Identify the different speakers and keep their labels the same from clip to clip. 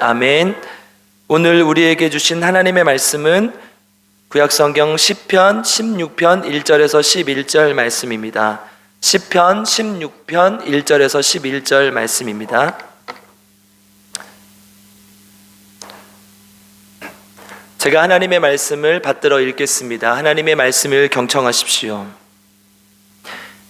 Speaker 1: 아멘. 오늘 우리에게 주신 하나님의 말씀은 구약성경 시편 16편 1절에서 11절 말씀입니다. 시편 16편 1절에서 11절 말씀입니다. 제가 하나님의 말씀을 받들어 읽겠습니다. 하나님의 말씀을 경청하십시오.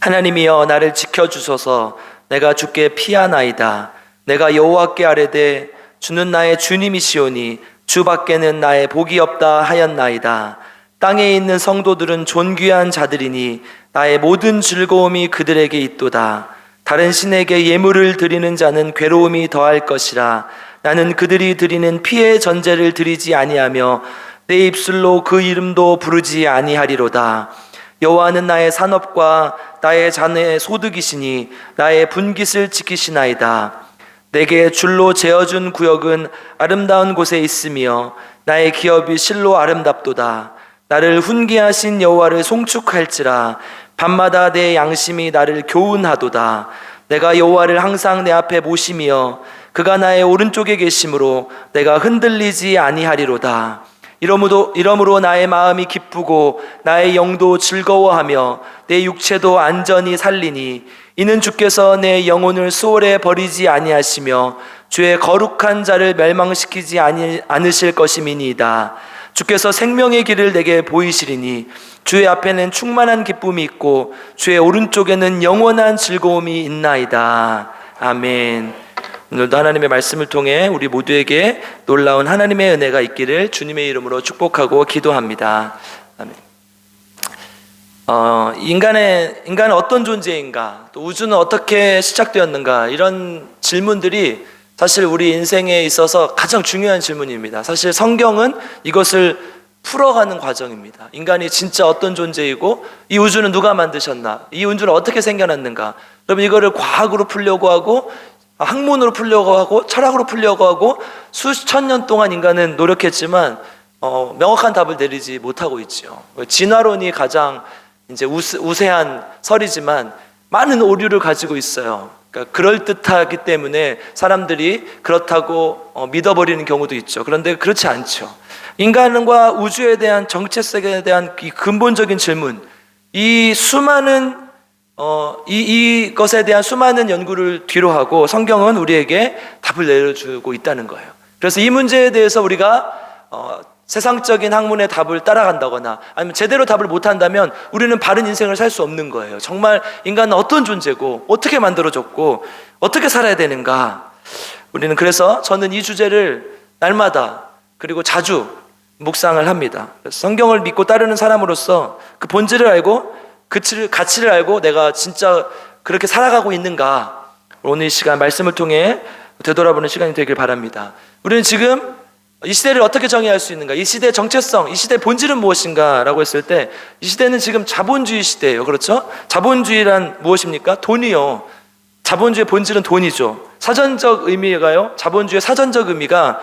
Speaker 1: 하나님이여 나를 지켜주소서. 내가 주께 피하나이다. 내가 여호와께 아뢰되 주는 나의 주님이시오니 주 밖에는 나의 복이 없다 하였나이다. 땅에 있는 성도들은 존귀한 자들이니 나의 모든 즐거움이 그들에게 있도다. 다른 신에게 예물을 드리는 자는 괴로움이 더할 것이라. 나는 그들이 드리는 피의 전제를 드리지 아니하며 내 입술로 그 이름도 부르지 아니하리로다. 여호와는 나의 산업과 나의 자녀의 소득이시니 나의 분깃을 지키시나이다. 내게 줄로 재어준 구역은 아름다운 곳에 있으며 나의 기업이 실로 아름답도다. 나를 훈계하신 여호와를 송축할지라. 밤마다 내 양심이 나를 교훈하도다. 내가 여호와를 항상 내 앞에 모시며 그가 나의 오른쪽에 계심으로 내가 흔들리지 아니하리로다. 이러므로 나의 마음이 기쁘고 나의 영도 즐거워하며 내 육체도 안전히 살리니 이는 주께서 내 영혼을 수월에 버리지 아니하시며 주의 거룩한 자를 멸망시키지 않으실 것임이니이다. 주께서 생명의 길을 내게 보이시리니 주의 앞에는 충만한 기쁨이 있고 주의 오른쪽에는 영원한 즐거움이 있나이다. 아멘. 오늘도 하나님의 말씀을 통해 우리 모두에게 놀라운 하나님의 은혜가 있기를 주님의 이름으로 축복하고 기도합니다. 아멘. 인간은 어떤 존재인가? 또 우주는 어떻게 시작되었는가? 이런 질문들이 사실 우리 인생에 있어서 가장 중요한 질문입니다. 사실 성경은 이것을 풀어가는 과정입니다. 인간이 진짜 어떤 존재이고 이 우주는 누가 만드셨나? 이 우주는 어떻게 생겨났는가? 여러분 이거를 과학으로 풀려고 하고 학문으로 풀려고 하고 철학으로 풀려고 하고 수천 년 동안 인간은 노력했지만 명확한 답을 내리지 못하고 있죠. 진화론이 가장 이제 우세한 설이지만 많은 오류를 가지고 있어요. 그러니까 그럴듯하기 때문에 사람들이 그렇다고 믿어버리는 경우도 있죠. 그런데 그렇지 않죠. 인간과 우주에 대한 정체성에 대한 이 근본적인 질문, 이 수많은 이것에 대한 수많은 연구를 뒤로 하고 성경은 우리에게 답을 내려주고 있다는 거예요. 그래서 이 문제에 대해서 우리가 세상적인 학문의 답을 따라간다거나 아니면 제대로 답을 못한다면 우리는 바른 인생을 살 수 없는 거예요. 정말 인간은 어떤 존재고 어떻게 만들어졌고 어떻게 살아야 되는가. 우리는 그래서 저는 이 주제를 날마다 그리고 자주 묵상을 합니다. 성경을 믿고 따르는 사람으로서 그 본질을 알고 가치를 알고 내가 진짜 그렇게 살아가고 있는가, 오늘 이 시간 말씀을 통해 되돌아보는 시간이 되길 바랍니다. 우리는 지금 이 시대를 어떻게 정의할 수 있는가, 이 시대의 정체성, 이 시대의 본질은 무엇인가 라고 했을 때 이 시대는 지금 자본주의 시대예요. 그렇죠? 자본주의란 무엇입니까? 돈이요. 자본주의의 본질은 돈이죠. 사전적 의미가요, 자본주의의 사전적 의미가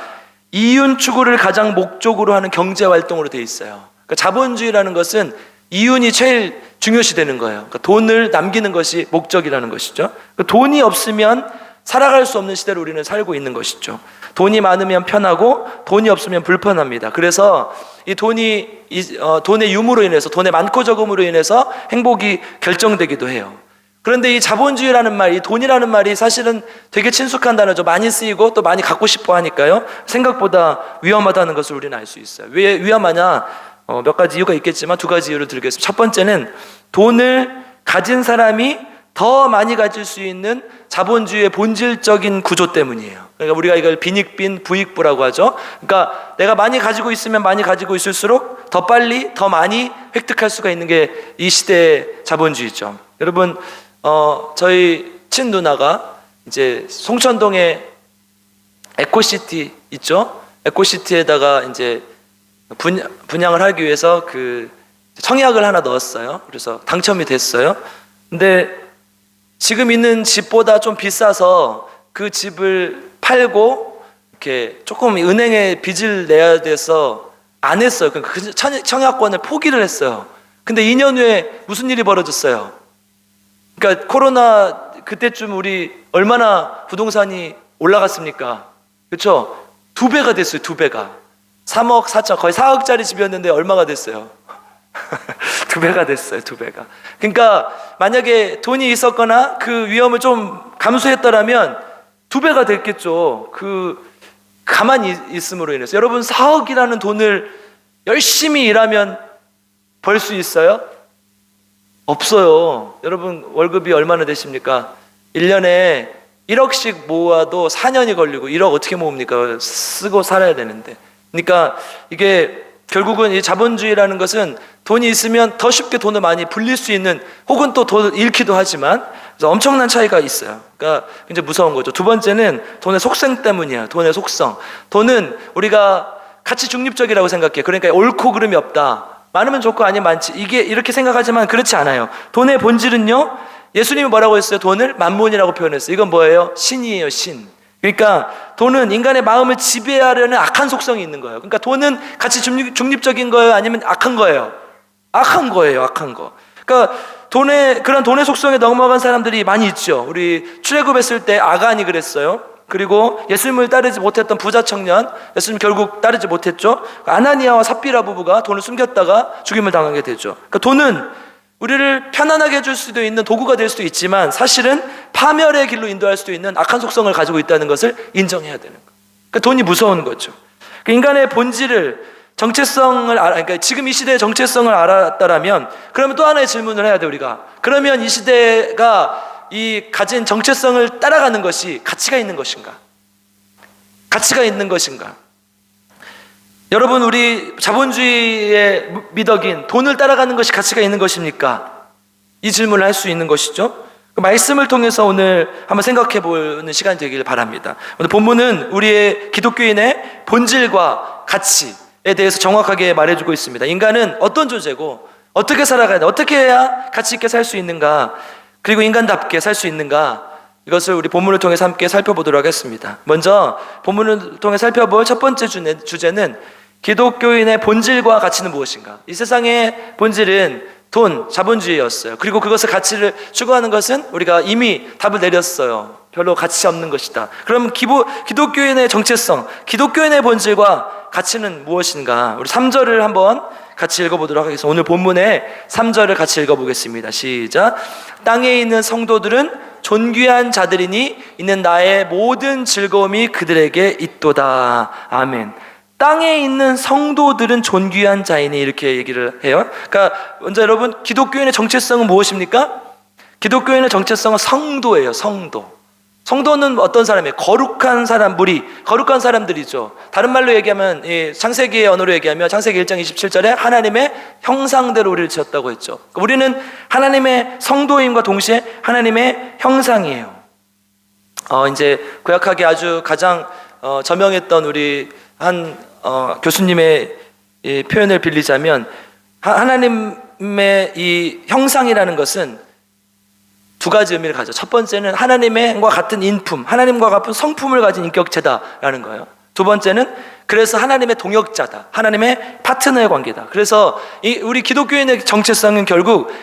Speaker 1: 이윤 추구를 가장 목적으로 하는 경제활동으로 되어 있어요. 그러니까 자본주의라는 것은 이윤이 제일 중요시 되는 거예요. 그러니까 돈을 남기는 것이 목적이라는 것이죠. 그러니까 돈이 없으면 살아갈 수 없는 시대를 우리는 살고 있는 것이죠. 돈이 많으면 편하고 돈이 없으면 불편합니다. 그래서 이 돈의 유무로 인해서, 돈의 많고 적음으로 인해서 행복이 결정되기도 해요. 그런데 이 자본주의라는 말, 이 돈이라는 말이 사실은 되게 친숙한 단어죠. 많이 쓰이고 또 많이 갖고 싶어 하니까요. 생각보다 위험하다는 것을 우리는 알 수 있어요. 왜 위험하냐? 몇 가지 이유가 있겠지만 두 가지 이유를 들겠습니다. 첫 번째는 돈을 가진 사람이 더 많이 가질 수 있는 자본주의의 본질적인 구조 때문이에요. 그러니까 우리가 이걸 빈익빈 부익부라고 하죠. 그러니까 내가 많이 가지고 있으면 많이 가지고 있을수록 더 빨리 더 많이 획득할 수가 있는 게 이 시대의 자본주의죠. 여러분 저희 친누나가 이제 송천동에 에코시티 있죠. 에코시티에다가 이제 분양을 하기 위해서 그 청약을 하나 넣었어요. 그래서 당첨이 됐어요. 근데 지금 있는 집보다 좀 비싸서 그 집을 팔고 이렇게 조금 은행에 빚을 내야 돼서 안 했어요. 그 청약권을 포기를 했어요. 근데 2년 후에 무슨 일이 벌어졌어요? 그러니까 코로나 그때쯤 우리 얼마나 부동산이 올라갔습니까? 그렇죠? 2배가 됐어요. 2배가. 3억 4천, 거의 4억짜리 집이었는데 얼마가 됐어요? 2배가 됐어요. 2배가. 그러니까 만약에 돈이 있었거나 그 위험을 좀 감수했더라면 2배가 됐겠죠. 가만히 있음으로 인해서. 여러분, 4억이라는 돈을 열심히 일하면 벌 수 있어요? 없어요. 여러분, 월급이 얼마나 되십니까? 1년에 1억씩 모아도 4년이 걸리고 1억 어떻게 모읍니까? 쓰고 살아야 되는데. 그러니까 이게 결국은 이 자본주의라는 것은 돈이 있으면 더 쉽게 돈을 많이 불릴 수 있는, 혹은 또 돈 잃기도 하지만, 그래서 엄청난 차이가 있어요. 그러니까 굉장히 무서운 거죠. 두 번째는 돈의 속성 때문이야. 돈의 속성. 돈은 우리가 가치 중립적이라고 생각해. 그러니까 옳고 그름이 없다. 많으면 좋고 아니면 많지. 이게 이렇게 생각하지만 그렇지 않아요. 돈의 본질은요, 예수님이 뭐라고 했어요? 돈을 만몬이라고 표현했어요. 이건 뭐예요? 신이에요, 신. 그러니까 돈은 인간의 마음을 지배하려는 악한 속성이 있는 거예요. 그러니까 돈은 가치 중립적인 거예요? 아니면 악한 거예요? 악한 거예요, 악한 거. 그러니까 그런 돈의 속성에 넘어간 사람들이 많이 있죠. 우리 출애굽했을 때 아간이 그랬어요. 그리고 예수님을 따르지 못했던 부자 청년, 예수님 결국 따르지 못했죠. 아나니아와 삽비라 부부가 돈을 숨겼다가 죽임을 당하게 되죠. 그러니까 돈은 우리를 편안하게 해줄 수도 있는 도구가 될 수도 있지만, 사실은 파멸의 길로 인도할 수도 있는 악한 속성을 가지고 있다는 것을 인정해야 되는 거예요. 그러니까 돈이 무서운 거죠. 그러니까 인간의 본질을, 정체성을 그러니까 지금 이 시대의 정체성을 알았다라면, 그러면 또 하나의 질문을 해야 돼, 우리가. 그러면 이 시대가 이 가진 정체성을 따라가는 것이 가치가 있는 것인가? 가치가 있는 것인가? 여러분, 우리 자본주의의 미덕인 돈을 따라가는 것이 가치가 있는 것입니까? 이 질문을 할 수 있는 것이죠. 그 말씀을 통해서 오늘 한번 생각해 보는 시간이 되기를 바랍니다. 오늘 본문은 우리의 기독교인의 본질과 가치에 대해서 정확하게 말해주고 있습니다. 인간은 어떤 존재고 어떻게 살아가야 돼? 어떻게 해야 가치 있게 살 수 있는가? 그리고 인간답게 살 수 있는가? 이것을 우리 본문을 통해서 함께 살펴보도록 하겠습니다. 먼저 본문을 통해 살펴볼 첫 번째 주제는 기독교인의 본질과 가치는 무엇인가? 이 세상의 본질은 돈, 자본주의였어요. 그리고 그것을 가치를 추구하는 것은 우리가 이미 답을 내렸어요. 별로 가치 없는 것이다. 그럼 기독교인의 정체성, 기독교인의 본질과 가치는 무엇인가? 우리 3절을 한번 같이 읽어보도록 하겠습니다. 오늘 본문의 3절을 같이 읽어보겠습니다. 시작. 땅에 있는 성도들은 존귀한 자들이니 이는 나의 모든 즐거움이 그들에게 있도다. 아멘. 땅에 있는 성도들은 존귀한 자이니, 이렇게 얘기를 해요. 그러니까 먼저 여러분, 기독교인의 정체성은 무엇입니까? 기독교인의 정체성은 성도예요. 성도는 어떤 사람이에요? 거룩한 사람, 거룩한 사람들이죠. 다른 말로 얘기하면, 창세기의 언어로 얘기하면 창세기 1장 27절에 하나님의 형상대로 우리를 지었다고 했죠. 그러니까 우리는 하나님의 성도임과 동시에 하나님의 형상이에요. 이제 구약하게 아주 가장 저명했던 우리 한 교수님의 이 표현을 빌리자면, 하나님의 이 형상이라는 것은 두 가지 의미를 가져. 첫 번째는 하나님과 같은 인품, 하나님과 같은 성품을 가진 인격체다라는 거예요. 두 번째는 그래서 하나님의 동역자다, 하나님의 파트너의 관계다. 그래서 우리 기독교인의 정체성은 결국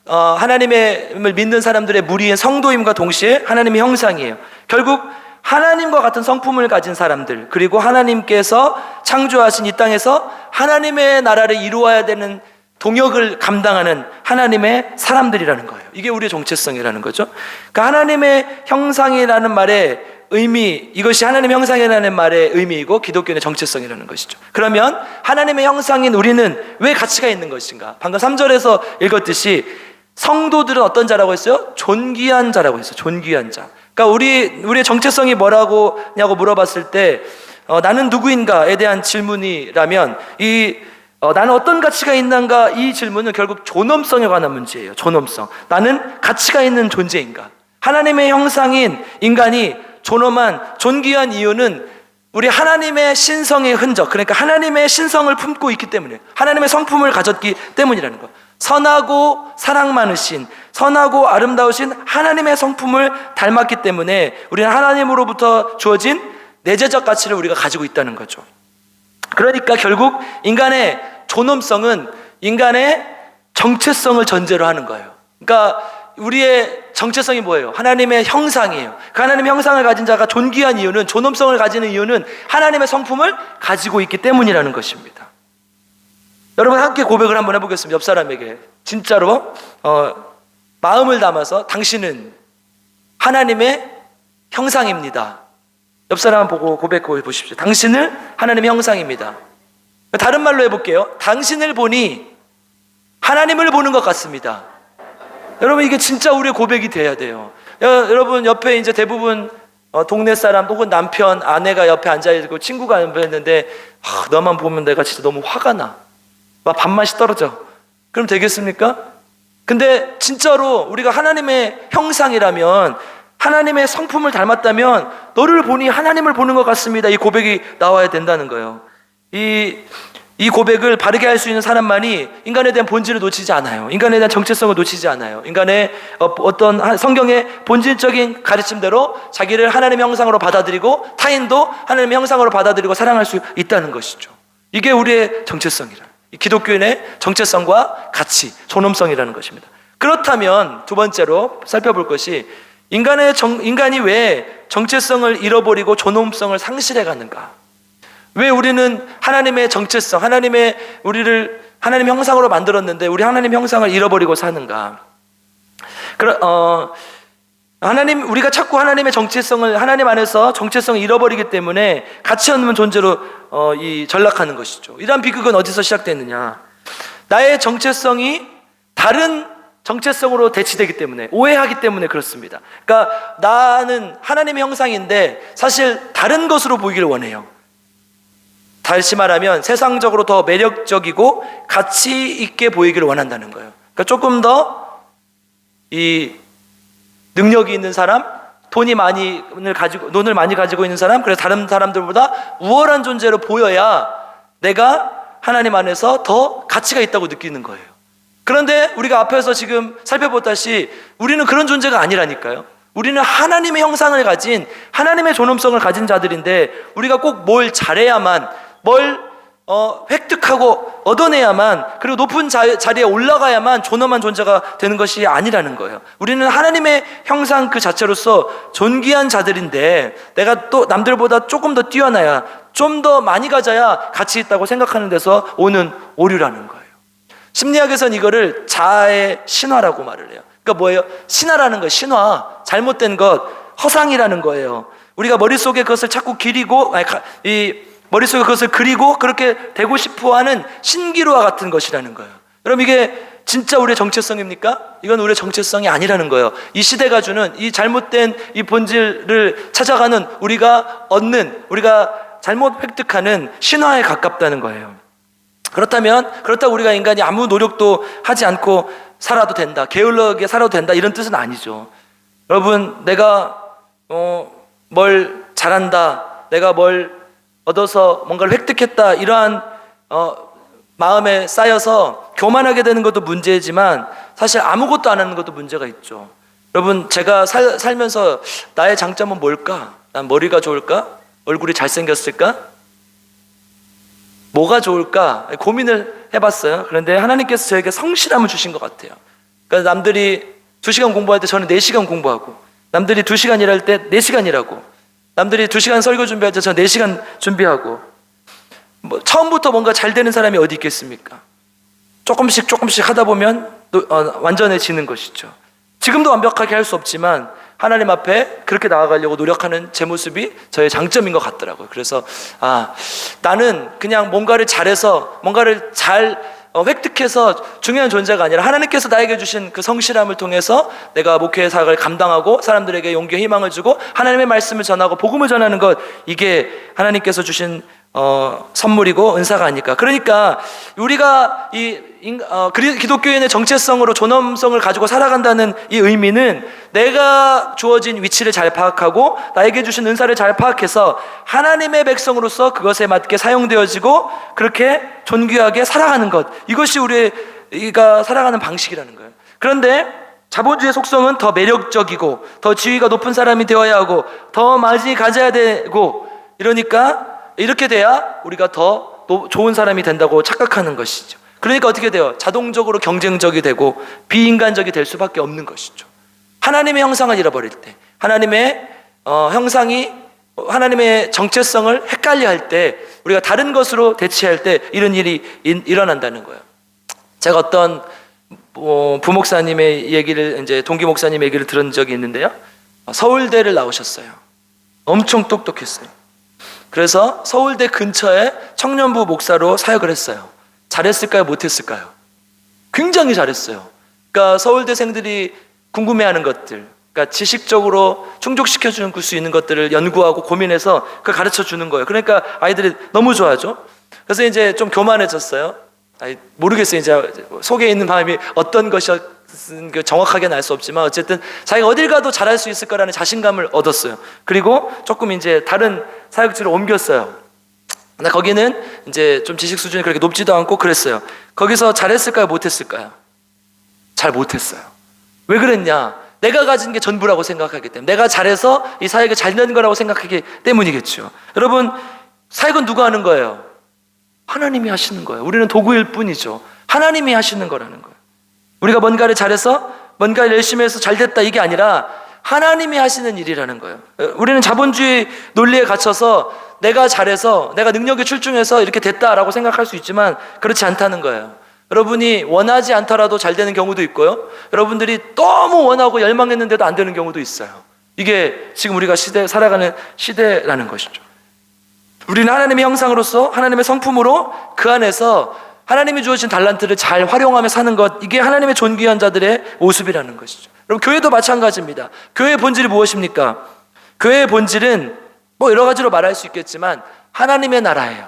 Speaker 1: 하나님을 믿는 사람들의 무리인 성도임과 동시에 하나님의 형상이에요. 결국 하나님과 같은 성품을 가진 사람들, 그리고 하나님께서 창조하신 이 땅에서 하나님의 나라를 이루어야 되는 동역을 감당하는 하나님의 사람들이라는 거예요. 이게 우리의 정체성이라는 거죠. 그러니까 하나님의 형상이라는 말의 의미, 이것이 하나님의 형상이라는 말의 의미이고 기독교의 정체성이라는 것이죠. 그러면 하나님의 형상인 우리는 왜 가치가 있는 것인가? 방금 3절에서 읽었듯이 성도들은 어떤 자라고 했어요? 존귀한 자라고 했어요. 존귀한 자. 그러니까 우리의 정체성이 뭐라고냐고 물어봤을 때, 나는 누구인가에 대한 질문이라면, 나는 어떤 가치가 있는가, 이 질문은 결국 존엄성에 관한 문제예요. 존엄성. 나는 가치가 있는 존재인가? 하나님의 형상인 인간이 존귀한 이유는 우리 하나님의 신성의 흔적, 그러니까 하나님의 신성을 품고 있기 때문에, 하나님의 성품을 가졌기 때문이라는 거예요. 선하고 사랑 많으신, 선하고 아름다우신 하나님의 성품을 닮았기 때문에 우리는 하나님으로부터 주어진 내재적 가치를 우리가 가지고 있다는 거죠. 그러니까 결국 인간의 존엄성은 인간의 정체성을 전제로 하는 거예요. 그러니까 우리의 정체성이 뭐예요? 하나님의 형상이에요. 그 하나님의 형상을 가진 자가 존귀한 이유는, 존엄성을 가지는 이유는 하나님의 성품을 가지고 있기 때문이라는 것입니다. 여러분 함께 고백을 한번 해보겠습니다. 옆 사람에게 진짜로 마음을 담아서 당신은 하나님의 형상입니다. 옆 사람 보고 고백해 보십시오. 당신은 하나님의 형상입니다. 다른 말로 해볼게요. 당신을 보니 하나님을 보는 것 같습니다. 여러분 이게 진짜 우리의 고백이 돼야 돼요. 여러분 옆에 이제 대부분 동네 사람 혹은 남편, 아내가 옆에 앉아있고 친구가 옆에 있는데 너만 보면 내가 진짜 너무 화가 나. 막 밥맛이 떨어져. 그럼 되겠습니까? 근데 진짜로 우리가 하나님의 형상이라면, 하나님의 성품을 닮았다면 너를 보니 하나님을 보는 것 같습니다. 이 고백이 나와야 된다는 거예요. 이 고백을 바르게 할 수 있는 사람만이 인간에 대한 본질을 놓치지 않아요. 인간에 대한 정체성을 놓치지 않아요. 인간의 어떤 성경의 본질적인 가르침대로 자기를 하나님의 형상으로 받아들이고 타인도 하나님의 형상으로 받아들이고 사랑할 수 있다는 것이죠. 이게 우리의 정체성이라. 기독교인의 정체성과 가치, 존엄성이라는 것입니다. 그렇다면 두 번째로 살펴볼 것이 인간이 왜 정체성을 잃어버리고 존엄성을 상실해 가는가? 왜 우리는 하나님의 정체성, 우리를 하나님의 형상으로 만들었는데 우리 하나님의 형상을 잃어버리고 사는가? 우리가 자꾸 하나님의 정체성을, 하나님 안에서 정체성을 잃어버리기 때문에 가치 없는 존재로 전락하는 것이죠. 이러한 비극은 어디서 시작됐느냐? 나의 정체성이 다른 정체성으로 대치되기 때문에, 오해하기 때문에 그렇습니다. 그러니까 나는 하나님의 형상인데 사실 다른 것으로 보이기를 원해요. 다시 말하면 세상적으로 더 매력적이고 가치 있게 보이기를 원한다는 거예요. 그러니까 조금 더 이 능력이 있는 사람, 돈을 많이 가지고 있는 사람, 그래서 다른 사람들보다 우월한 존재로 보여야 내가 하나님 안에서 더 가치가 있다고 느끼는 거예요. 그런데 우리가 앞에서 지금 살펴봤다시 우리는 그런 존재가 아니라니까요. 우리는 하나님의 형상을 가진, 하나님의 존엄성을 가진 자들인데 우리가 꼭 뭘 잘해야만, 뭘 획득하고 얻어내야만, 그리고 높은 자리에 올라가야만 존엄한 존재가 되는 것이 아니라는 거예요. 우리는 하나님의 형상 그 자체로서 존귀한 자들인데 내가 또 남들보다 조금 더 뛰어나야, 좀 더 많이 가져야 가치 있다고 생각하는 데서 오는 오류라는 거예요. 심리학에서는 이거를 자아의 신화라고 말을 해요. 그러니까 뭐예요? 신화라는 거예요. 신화, 잘못된 것, 허상이라는 거예요. 우리가 머릿속에 그것을 자꾸 머릿속에 그것을 그리고 그렇게 되고 싶어하는 신기루와 같은 것이라는 거예요. 여러분 이게 진짜 우리의 정체성입니까? 이건 우리의 정체성이 아니라는 거예요. 이 시대가 주는 이 잘못된 이 본질을 찾아가는 우리가 잘못 획득하는 신화에 가깝다는 거예요. 그렇다고 우리가 인간이 아무 노력도 하지 않고 살아도 된다, 게을러게 살아도 된다, 이런 뜻은 아니죠. 여러분, 내가 뭘 잘한다, 내가 뭘 얻어서 뭔가를 획득했다, 이러한 마음에 쌓여서 교만하게 되는 것도 문제지만 사실 아무것도 안 하는 것도 문제가 있죠. 여러분, 제가 살면서 나의 장점은 뭘까? 난 머리가 좋을까? 얼굴이 잘생겼을까? 뭐가 좋을까? 고민을 해봤어요. 그런데 하나님께서 저에게 성실함을 주신 것 같아요. 그러니까 남들이 2시간 공부할 때 저는 4시간 공부하고, 남들이 2시간 일할 때 4시간 일하고, 남들이 2시간 설교 준비할 때 저는 4시간 준비하고, 처음부터 뭔가 잘 되는 사람이 어디 있겠습니까? 조금씩 하다 보면 완전해지는 것이죠. 지금도 완벽하게 할 수 없지만 하나님 앞에 그렇게 나아가려고 노력하는 제 모습이 저의 장점인 것 같더라고요. 그래서 나는 그냥 뭔가를 잘해서, 뭔가를 잘 획득해서 중요한 존재가 아니라 하나님께서 나에게 주신 그 성실함을 통해서 내가 목회의 사역을 감당하고 사람들에게 용기와 희망을 주고 하나님의 말씀을 전하고 복음을 전하는 것, 이게 하나님께서 주신 선물이고 은사가 아닐까. 그러니까 우리가 기독교인의 정체성으로 존엄성을 가지고 살아간다는 이 의미는 내가 주어진 위치를 잘 파악하고 나에게 주신 은사를 잘 파악해서 하나님의 백성으로서 그것에 맞게 사용되어지고 그렇게 존귀하게 살아가는 것, 이것이 우리가 살아가는 방식이라는 거예요. 그런데 자본주의 속성은 더 매력적이고 더 지위가 높은 사람이 되어야 하고 더 많이 가져야 되고, 이러니까 이렇게 돼야 우리가 더 좋은 사람이 된다고 착각하는 것이죠. 그러니까 어떻게 돼요? 자동적으로 경쟁적이 되고 비인간적이 될 수밖에 없는 것이죠. 하나님의 형상을 잃어버릴 때, 하나님의 형상이 하나님의 정체성을 헷갈려 할 때, 우리가 다른 것으로 대체할 때 이런 일이 일어난다는 거예요. 제가 어떤 부목사님의 얘기를, 이제 동기 목사님 얘기를 들은 적이 있는데요. 서울대를 나오셨어요. 엄청 똑똑했어요. 그래서 서울대 근처에 청년부 목사로 사역을 했어요. 잘했을까요? 못했을까요? 굉장히 잘했어요. 그러니까 서울대생들이 궁금해하는 것들, 그러니까 지식적으로 충족시켜주는 수 있는 것들을 연구하고 고민해서 그걸 가르쳐 주는 거예요. 그러니까 아이들이 너무 좋아하죠. 그래서 이제 좀 교만해졌어요. 모르겠어요. 이제 속에 있는 마음이 어떤 것이었는지 정확하게는 알 수 없지만 어쨌든 자기가 어딜 가도 잘할 수 있을 거라는 자신감을 얻었어요. 그리고 조금 이제 다른 사역지로 옮겼어요. 근데 거기는 이제 좀 지식 수준이 그렇게 높지도 않고 그랬어요. 거기서 잘했을까요? 못했을까요? 잘 못했어요. 왜 그랬냐? 내가 가진 게 전부라고 생각하기 때문에, 내가 잘해서 이 사역이 잘 되는 거라고 생각하기 때문이겠죠. 여러분, 사역은 누가 하는 거예요? 하나님이 하시는 거예요. 우리는 도구일 뿐이죠. 하나님이 하시는 거라는 거예요. 우리가 뭔가를 잘해서, 뭔가를 열심히 해서 잘 됐다, 이게 아니라 하나님이 하시는 일이라는 거예요. 우리는 자본주의 논리에 갇혀서 내가 잘해서, 내가 능력이 출중해서 이렇게 됐다라고 생각할 수 있지만 그렇지 않다는 거예요. 여러분이 원하지 않더라도 잘 되는 경우도 있고요, 여러분들이 너무 원하고 열망했는데도 안 되는 경우도 있어요. 이게 지금 우리가 살아가는 시대라는 것이죠. 우리는 하나님의 형상으로서, 하나님의 성품으로 그 안에서 하나님이 주어진 달란트를 잘 활용하며 사는 것, 이게 하나님의 존귀한 자들의 모습이라는 것이죠. 여러분, 교회도 마찬가지입니다. 교회의 본질이 무엇입니까? 교회의 본질은 뭐 여러 가지로 말할 수 있겠지만 하나님의 나라예요.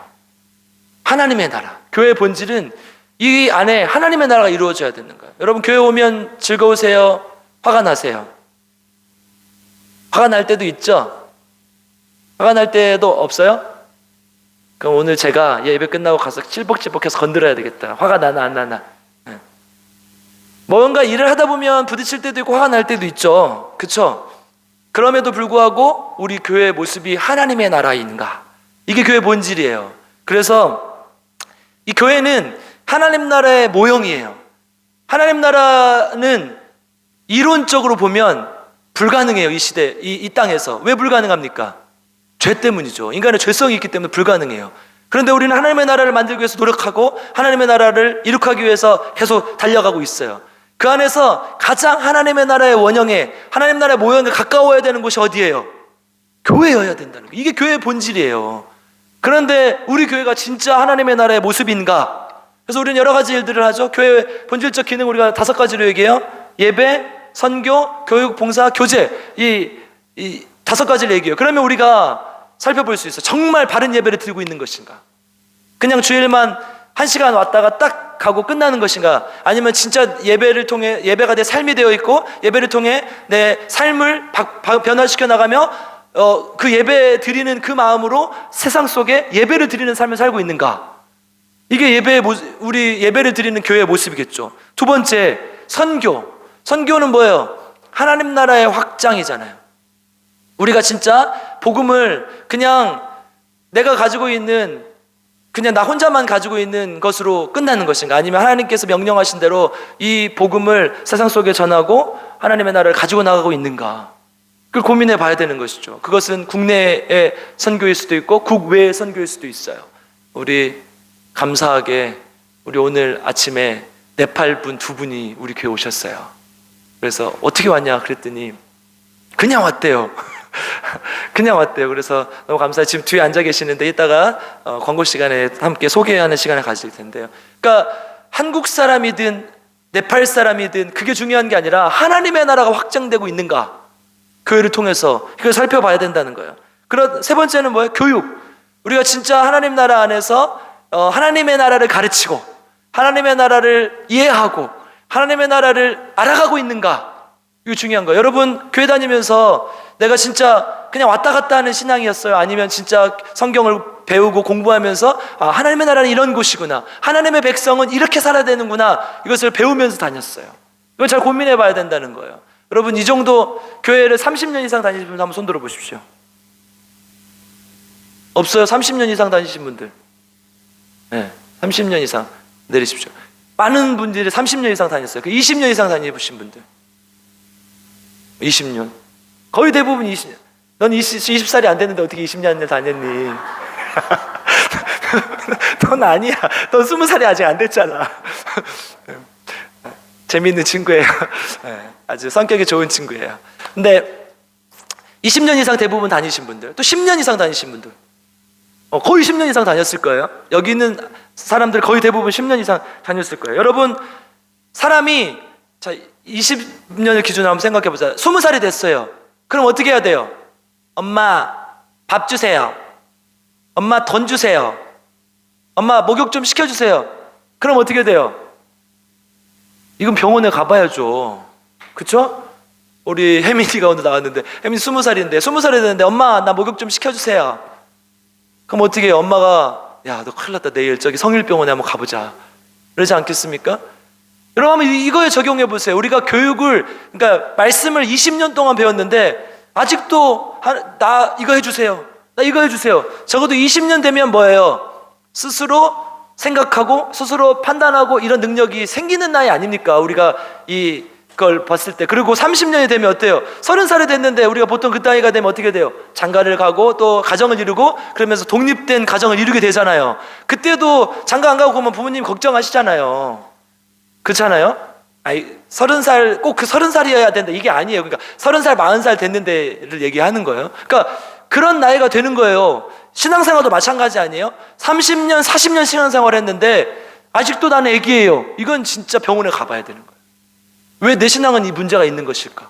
Speaker 1: 하나님의 나라. 교회의 본질은 이 안에 하나님의 나라가 이루어져야 되는 거예요. 여러분, 교회 오면 즐거우세요? 화가 나세요? 화가 날 때도 있죠? 화가 날 때도 없어요? 그럼 오늘 제가 예배 끝나고 가서 찔벅찔벅해서 건드려야 되겠다. 화가 나나 안 나나. 뭔가 일을 하다 보면 부딪힐 때도 있고 화가 날 때도 있죠. 그렇죠? 그럼에도 불구하고 우리 교회의 모습이 하나님의 나라인가? 이게 교회의 본질이에요. 그래서 이 교회는 하나님 나라의 모형이에요. 하나님 나라는 이론적으로 보면 불가능해요. 이 시대, 이 땅에서. 왜 불가능합니까? 죄 때문이죠. 인간의 죄성이 있기 때문에 불가능해요. 그런데 우리는 하나님의 나라를 만들기 위해서 노력하고 하나님의 나라를 이룩하기 위해서 계속 달려가고 있어요. 그 안에서 가장 하나님의 나라의 원형에, 하나님 나라의 모형에 가까워야 되는 곳이 어디예요? 교회여야 된다는 거예요. 이게 교회의 본질이에요. 그런데 우리 교회가 진짜 하나님의 나라의 모습인가? 그래서 우리는 여러 가지 일들을 하죠. 교회의 본질적 기능 우리가 5가지로 얘기해요. 예배, 선교, 교육, 봉사, 교제, 이 5가지를 얘기해요. 그러면 우리가 살펴볼 수 있어요. 정말 바른 예배를 드리고 있는 것인가? 그냥 주일만 1시간 왔다가 딱 가고 끝나는 것인가? 아니면 진짜 예배를 통해, 예배가 내 삶이 되어 있고 예배를 통해 내 삶을 변화시켜 나가며 그 예배 드리는 그 마음으로 세상 속에 예배를 드리는 삶을 살고 있는가? 이게 우리 예배를 드리는 교회의 모습이겠죠. 2번째, 선교. 선교는 뭐예요? 하나님 나라의 확장이잖아요. 우리가 진짜 복음을 그냥 내가 가지고 있는, 그냥 나 혼자만 가지고 있는 것으로 끝나는 것인가? 아니면 하나님께서 명령하신 대로 이 복음을 세상 속에 전하고 하나님의 나라를 가지고 나가고 있는가? 그걸 고민해 봐야 되는 것이죠. 그것은 국내의 선교일 수도 있고 국외의 선교일 수도 있어요. 우리 감사하게 우리 오늘 아침에 네팔 분 2분이 우리 교회 오셨어요. 그래서 어떻게 왔냐 그랬더니 그냥 왔대요. 그냥 왔대요. 그래서 너무 감사해요. 지금 뒤에 앉아 계시는데 이따가 광고 시간에 함께 소개하는 시간을 가질 텐데요. 그러니까 한국 사람이든 네팔 사람이든 그게 중요한 게 아니라 하나님의 나라가 확장되고 있는가? 교회를 통해서 그걸 살펴봐야 된다는 거예요. 그럼 3번째는 뭐예요? 교육. 우리가 진짜 하나님 나라 안에서 하나님의 나라를 가르치고 하나님의 나라를 이해하고 하나님의 나라를 알아가고 있는가? 이거 중요한 거예요. 여러분, 교회 다니면서 내가 진짜 그냥 왔다 갔다 하는 신앙이었어요? 아니면 진짜 성경을 배우고 공부하면서 하나님의 나라는 이런 곳이구나, 하나님의 백성은 이렇게 살아야 되는구나, 이것을 배우면서 다녔어요? 이걸 잘 고민해 봐야 된다는 거예요. 여러분, 이 정도 교회를 30년 이상 다니신 분들 한번 손 들어 보십시오. 없어요? 30년 이상 다니신 분들. 네, 30년 이상 내리십시오. 많은 분들이 30년 이상 다녔어요. 20년 이상 다니신 분들. 20년. 거의 대부분 20년. 넌 20살이 안 됐는데 어떻게 20년을 다녔니? 넌 아니야. 넌 20살이 아직 안 됐잖아. 재미있는 친구예요. 아주 성격이 좋은 친구예요. 근데 20년 이상 대부분 다니신 분들, 또 10년 이상 다니신 분들, 거의 10년 이상 다녔을 거예요. 여기 있는 사람들 거의 대부분 10년 이상 다녔을 거예요. 여러분, 사람이 자 20년을 기준으로 한번 생각해 보자. 20살이 됐어요. 그럼 어떻게 해야 돼요? 엄마 밥 주세요. 엄마 돈 주세요. 엄마 목욕 좀 시켜주세요. 그럼 어떻게 돼요? 이건 병원에 가봐야죠. 그쵸? 우리 혜민이가 오늘 나왔는데, 혜민이 20살인데 20살이 됐는데 엄마 나 목욕 좀 시켜주세요. 그럼 어떻게 해요? 엄마가 야 너 큰일 났다, 내일 저기 성일병원에 한번 가보자, 그러지 않겠습니까? 여러분 한번 이거에 적용해 보세요. 우리가 교육을, 그러니까 말씀을 20년 동안 배웠는데 아직도 나 이거 해주세요, 나 이거 해주세요. 적어도 20년 되면 뭐예요? 스스로 생각하고 스스로 판단하고 이런 능력이 생기는 나이 아닙니까? 우리가 이걸 봤을 때. 그리고 30년이 되면 어때요? 30살이 됐는데 우리가 보통 그 나이가 되면 어떻게 돼요? 장가를 가고 또 가정을 이루고 그러면서 독립된 가정을 이루게 되잖아요. 그때도 장가 안 가고 그러면 부모님 걱정하시잖아요. 그렇잖아요? 30살, 꼭 그 30살이어야 된다, 이게 아니에요. 그러니까 30살, 40살 됐는데를 얘기하는 거예요. 그러니까 그런 나이가 되는 거예요. 신앙생활도 마찬가지 아니에요? 30년, 40년 신앙생활 했는데 아직도 나는 애기예요. 이건 진짜 병원에 가봐야 되는 거예요. 왜 내 신앙은 이 문제가 있는 것일까?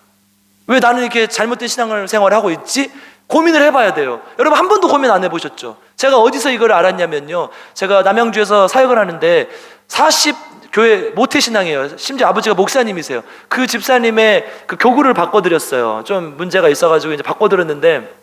Speaker 1: 왜 나는 이렇게 잘못된 신앙생활을 하고 있지? 고민을 해봐야 돼요. 여러분 한 번도 고민 안 해보셨죠? 제가 어디서 이걸 알았냐면요, 제가 남양주에서 사역을 하는데 40교회 모태신앙이에요. 심지어 아버지가 목사님이세요. 그 집사님의 그 교구를 바꿔드렸어요. 좀 문제가 있어가지고 이제 바꿔드렸는데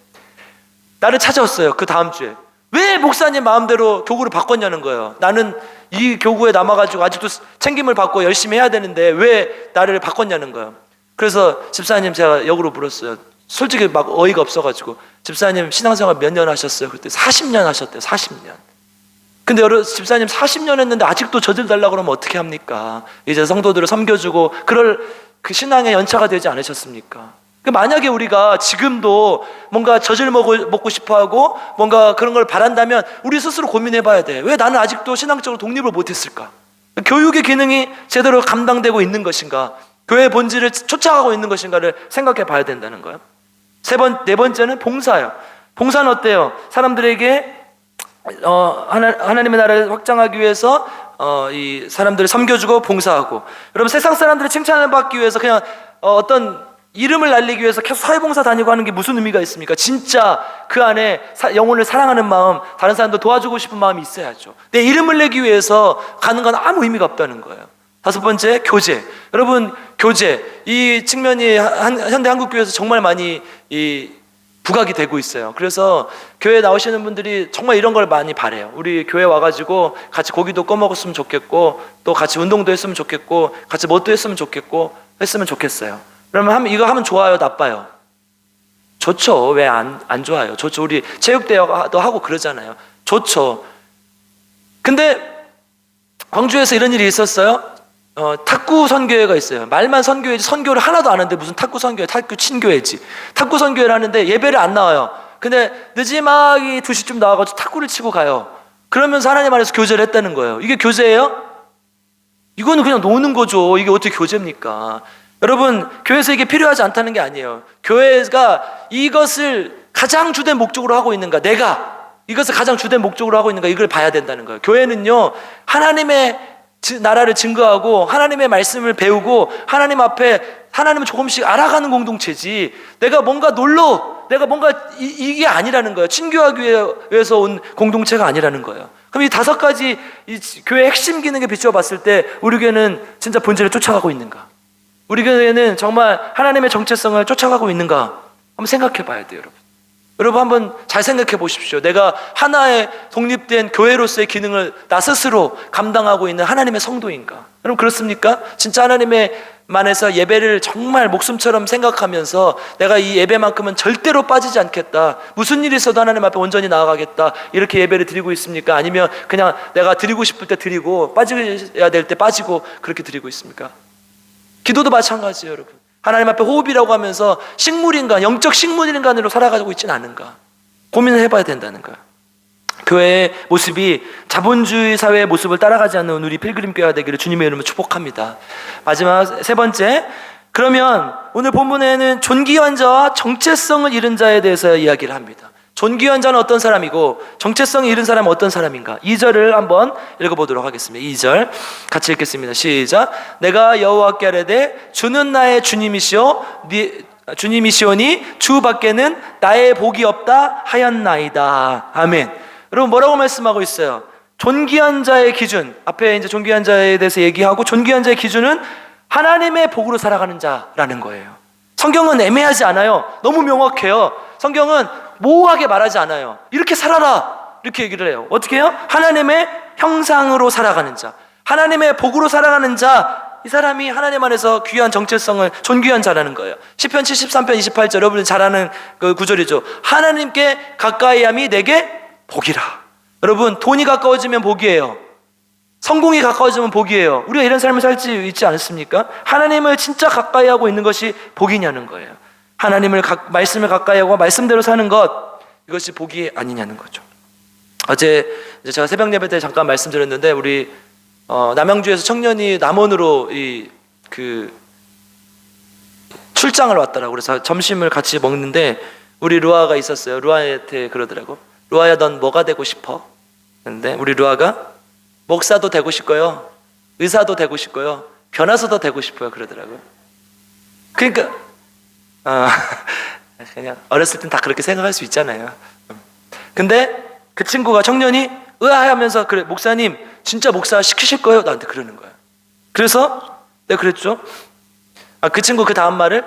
Speaker 1: 나를 찾아왔어요. 그 다음 주에. 왜 목사님 마음대로 교구를 바꿨냐는 거예요. 나는 이 교구에 남아가지고 아직도 챙김을 받고 열심히 해야 되는데 왜 나를 바꿨냐는 거예요. 그래서 집사님 제가 역으로 물었어요. 솔직히 막 어이가 없어가지고, 집사님 신앙생활 몇 년 하셨어요? 그때 40년 하셨대요. 40년. 근데 집사님 40년 했는데 아직도 젖을 달라고 그러면 어떻게 합니까? 이제 성도들을 섬겨주고 그럴 그 신앙의 연차가 되지 않으셨습니까? 만약에 우리가 지금도 뭔가 젖을 먹고 싶어하고 뭔가 그런 걸 바란다면 우리 스스로 고민해봐야 돼. 왜 나는 아직도 신앙적으로 독립을 못했을까? 교육의 기능이 제대로 감당되고 있는 것인가? 교회의 본질을 쫓아가고 있는 것인가를 생각해 봐야 된다는 거예요. 네 번째는 봉사예요. 봉사는 어때요? 사람들에게 하나님의 나라를 확장하기 위해서 이 사람들을 섬겨주고 봉사하고. 여러분, 세상 사람들의 칭찬을 받기 위해서 그냥 어떤 이름을 날리기 위해서 계속 사회봉사 다니고 하는 게 무슨 의미가 있습니까? 진짜 그 안에 영혼을 사랑하는 마음, 다른 사람도 도와주고 싶은 마음이 있어야죠. 내 이름을 내기 위해서 가는 건 아무 의미가 없다는 거예요. 다섯 번째, 교제. 여러분, 교제, 이 측면이 현대 한국교회에서 정말 많이 부각이 되고 있어요. 그래서 교회에 나오시는 분들이 정말 이런 걸 많이 바래요. 우리 교회 와가지고 같이 고기도 꺼먹었으면 좋겠고, 또 같이 운동도 했으면 좋겠고, 같이 뭣도 했으면 좋겠고, 했으면 좋겠어요. 그러면 이거 하면 좋아요, 나빠요? 좋죠. 왜 안 좋아요? 좋죠. 우리 체육대회도 하고 그러잖아요. 좋죠. 근데 광주에서 이런 일이 있었어요. 탁구 선교회가 있어요. 말만 선교회지 선교를 하나도 안 하는데 무슨 탁구 선교회, 탁구 친교회지. 탁구 선교회를 하는데 예배를 안 나와요. 근데 늦지막이 2시쯤 나와가지고 탁구를 치고 가요. 그러면서 하나님 안에서 교제를 했다는 거예요. 이게 교제예요? 이거는 그냥 노는 거죠. 이게 어떻게 교제입니까? 여러분, 교회에서 이게 필요하지 않다는 게 아니에요. 교회가 이것을 가장 주된 목적으로 하고 있는가, 내가 이것을 가장 주된 목적으로 하고 있는가, 이걸 봐야 된다는 거예요. 교회는요, 하나님의 나라를 증거하고 하나님의 말씀을 배우고 하나님 앞에 하나님을 조금씩 알아가는 공동체지, 내가 뭔가 내가 뭔가 이게 아니라는 거예요. 친교하기 위해서 온 공동체가 아니라는 거예요. 그럼 이 5가지 이 교회의 핵심 기능에 비추어 봤을 때 우리 교회는 진짜 본질을 쫓아가고 있는가? 우리 교회는 정말 하나님의 정체성을 쫓아가고 있는가? 한번 생각해 봐야 돼요, 여러분. 여러분 한번 잘 생각해 보십시오. 내가 하나의 독립된 교회로서의 기능을 나 스스로 감당하고 있는 하나님의 성도인가? 여러분 그렇습니까? 진짜 하나님의 만에서 예배를 정말 목숨처럼 생각하면서 내가 이 예배만큼은 절대로 빠지지 않겠다, 무슨 일이 있어도 하나님 앞에 온전히 나아가겠다, 이렇게 예배를 드리고 있습니까? 아니면 그냥 내가 드리고 싶을 때 드리고 빠져야 될 때 빠지고 그렇게 드리고 있습니까? 기도도 마찬가지예요, 여러분. 하나님 앞에 호흡이라고 하면서 식물인간, 영적 식물인간으로 살아가고 있지는 않은가 고민을 해봐야 된다는 거야. 교회의 모습이 자본주의 사회의 모습을 따라가지 않는 우리 필그림 교회가 되기를 주님의 이름으로 축복합니다. 마지막 세 번째, 그러면 오늘 본문에는 존귀한 자와 정체성을 잃은 자에 대해서 이야기를 합니다. 존귀한 자는 어떤 사람이고 정체성이 잃은 사람은 어떤 사람인가? 2절을 한번 읽어보도록 하겠습니다. 2절 같이 읽겠습니다. 시작. 내가 여호와께 아뢰되 주는 나의 주님이시오니 주 밖에는 나의 복이 없다 하였나이다. 아멘. 여러분, 뭐라고 말씀하고 있어요? 존귀한 자의 기준, 앞에 이제 존귀한 자에 대해서 얘기하고, 존귀한 자의 기준은 하나님의 복으로 살아가는 자라는 거예요. 성경은 애매하지 않아요. 너무 명확해요. 성경은 모호하게 말하지 않아요. 이렇게 살아라, 이렇게 얘기를 해요. 어떻게 해요? 하나님의 형상으로 살아가는 자, 하나님의 복으로 살아가는 자, 이 사람이 하나님 안에서 귀한 정체성을, 존귀한 자라는 거예요. 시편 73편 28절, 여러분이 잘 아는 그 구절이죠. 하나님께 가까이함이 내게 복이라. 여러분, 돈이 가까워지면 복이에요. 성공이 가까워지면 복이에요. 우리가 이런 삶을 살지 있지 않습니까? 하나님을 진짜 가까이 하고 있는 것이 복이냐는 거예요. 하나님을 말씀을 가까이 하고 말씀대로 사는 것, 이것이 복이 아니냐는 거죠. 어제 제가 새벽 예배 때 잠깐 말씀드렸는데, 우리 남양주에서 청년이 남원으로 출장을 왔더라고. 그래서 점심을 같이 먹는데 우리 루아가 있었어요. 루아한테 그러더라고. 루아야, 넌 뭐가 되고 싶어? 근데 우리 루아가 목사도 되고 싶고요, 의사도 되고 싶고요, 변호사도 되고 싶어요, 그러더라고요. 그러니까 그냥 어렸을 땐 다 그렇게 생각할 수 있잖아요. 근데 그 친구가, 청년이 의아해하면서, 그래 목사님 진짜 목사 시키실 거예요? 나한테 그러는 거예요. 그래서 내가 그랬죠. 그 친구 그 다음 말을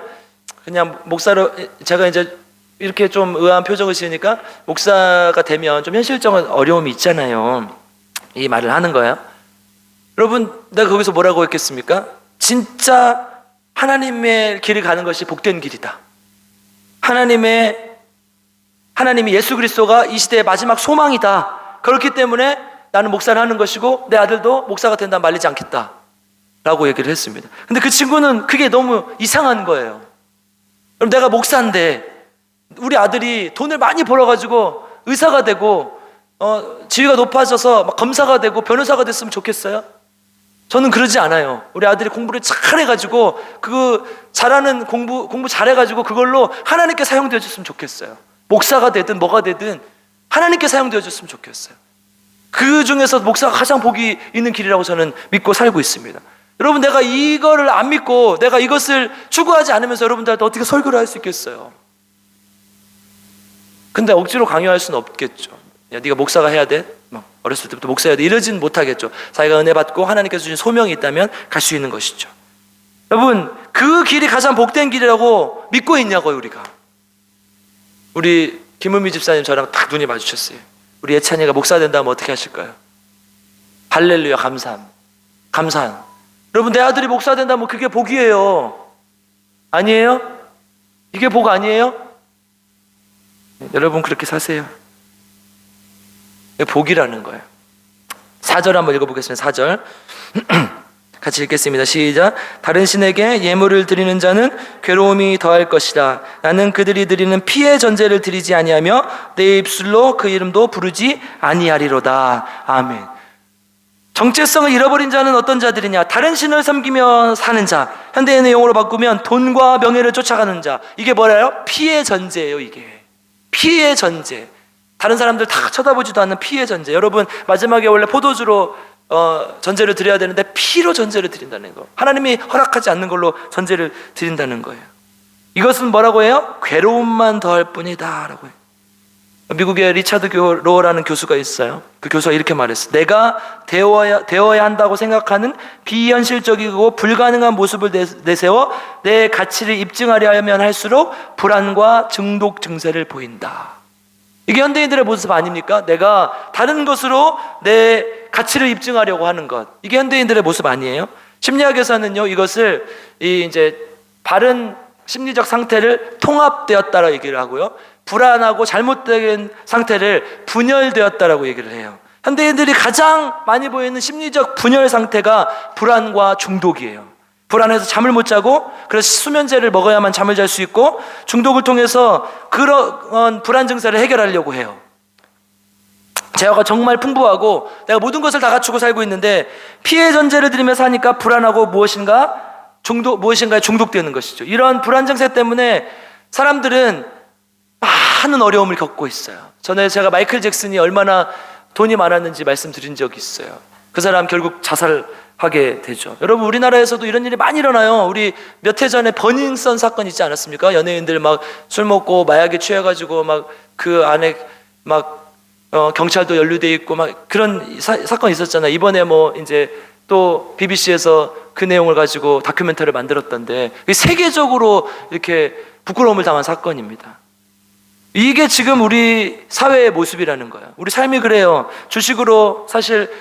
Speaker 1: 그냥 목사로, 제가 이제 이렇게 좀 의아한 표정을 지으니까 목사가 되면 좀 현실적인 어려움이 있잖아요, 이 말을 하는 거예요. 여러분, 내가 거기서 뭐라고 했겠습니까? 진짜 하나님의 길을 가는 것이 복된 길이다. 하나님이 예수 그리스도가 이 시대의 마지막 소망이다. 그렇기 때문에 나는 목사를 하는 것이고 내 아들도 목사가 된다 말리지 않겠다 라고 얘기를 했습니다. 근데 그 친구는 그게 너무 이상한 거예요. 그럼 내가 목사인데 우리 아들이 돈을 많이 벌어가지고 의사가 되고 지위가 높아져서 막 검사가 되고 변호사가 됐으면 좋겠어요? 저는 그러지 않아요. 우리 아들이 공부를 잘해가지고 잘하는 공부 잘해가지고 그걸로 하나님께 사용되어 줬으면 좋겠어요. 목사가 되든 뭐가 되든 하나님께 사용되어 줬으면 좋겠어요. 그 중에서 목사가 가장 복이 있는 길이라고 저는 믿고 살고 있습니다. 여러분, 내가 이거를 안 믿고 내가 이것을 추구하지 않으면서 여러분들한테 어떻게 설교를 할 수 있겠어요? 근데 억지로 강요할 수는 없겠죠. 야, 네가 목사가 해야 돼? 어렸을 때부터 목사 해야 돼? 이러진 못하겠죠. 자기가 은혜 받고 하나님께서 주신 소명이 있다면 갈 수 있는 것이죠. 여러분, 그 길이 가장 복된 길이라고 믿고 있냐고요, 우리가. 우리 김은미 집사님 저랑 딱 눈이 마주쳤어요. 우리 예찬이가 목사 된다면 어떻게 하실까요? 할렐루야, 감사함. 여러분, 내 아들이 목사 된다면 그게 복이에요. 아니에요? 이게 복 아니에요? 여러분, 그렇게 사세요. 복이라는 거예요. 4절 한번 읽어보겠습니다. 4절 같이 읽겠습니다. 시작. 다른 신에게 예물을 드리는 자는 괴로움이 더할 것이다. 나는 그들이 드리는 피의 전제를 드리지 아니하며 내 입술로 그 이름도 부르지 아니하리로다. 아멘. 정체성을 잃어버린 자는 어떤 자들이냐? 다른 신을 섬기며 사는 자. 현대인의 용어로 바꾸면 돈과 명예를 쫓아가는 자. 이게 뭐래요? 피의 전제예요. 이게 피의 전제. 다른 사람들 다 쳐다보지도 않는 피의 전제. 여러분, 마지막에 원래 포도주로 전제를 드려야 되는데 피로 전제를 드린다는 거. 하나님이 허락하지 않는 걸로 전제를 드린다는 거예요. 이것은 뭐라고 해요? 괴로움만 더할 뿐이다 라고 해요. 미국의 리차드 로어라는 교수가 있어요. 그 교수가 이렇게 말했어요. 내가 되어야 한다고 생각하는 비현실적이고 불가능한 모습을 내세워 내 가치를 입증하려 하면 할수록 불안과 중독 증세를 보인다. 이게 현대인들의 모습 아닙니까? 내가 다른 것으로 내 가치를 입증하려고 하는 것. 이게 현대인들의 모습 아니에요? 심리학에서는요, 이것을 이제 바른 심리적 상태를 통합되었다라고 얘기를 하고요, 불안하고 잘못된 상태를 분열되었다라고 얘기를 해요. 현대인들이 가장 많이 보이는 심리적 분열 상태가 불안과 중독이에요. 불안해서 잠을 못 자고, 그래서 수면제를 먹어야만 잠을 잘 수 있고, 중독을 통해서 그런 불안 증세를 해결하려고 해요. 재화가 정말 풍부하고 내가 모든 것을 다 갖추고 살고 있는데 피해 전제를 들이면서 하니까 불안하고 무엇인가에 중독되는 것이죠. 이런 불안 증세 때문에 사람들은 많은 어려움을 겪고 있어요. 전에 제가 마이클 잭슨이 얼마나 돈이 많았는지 말씀드린 적이 있어요. 그 사람 결국 자살하게 되죠. 여러분, 우리나라에서도 이런 일이 많이 일어나요. 우리 몇 해 전에 버닝썬 사건 있지 않았습니까? 연예인들 막 술 먹고 마약에 취해가지고 막 그 안에 막 경찰도 연루돼 있고 막 그런 사건이 있었잖아요. 이번에 뭐 이제 또 BBC에서 그 내용을 가지고 다큐멘터리를 만들었던데, 세계적으로 이렇게 부끄러움을 당한 사건입니다. 이게 지금 우리 사회의 모습이라는 거예요. 우리 삶이 그래요. 주식으로 사실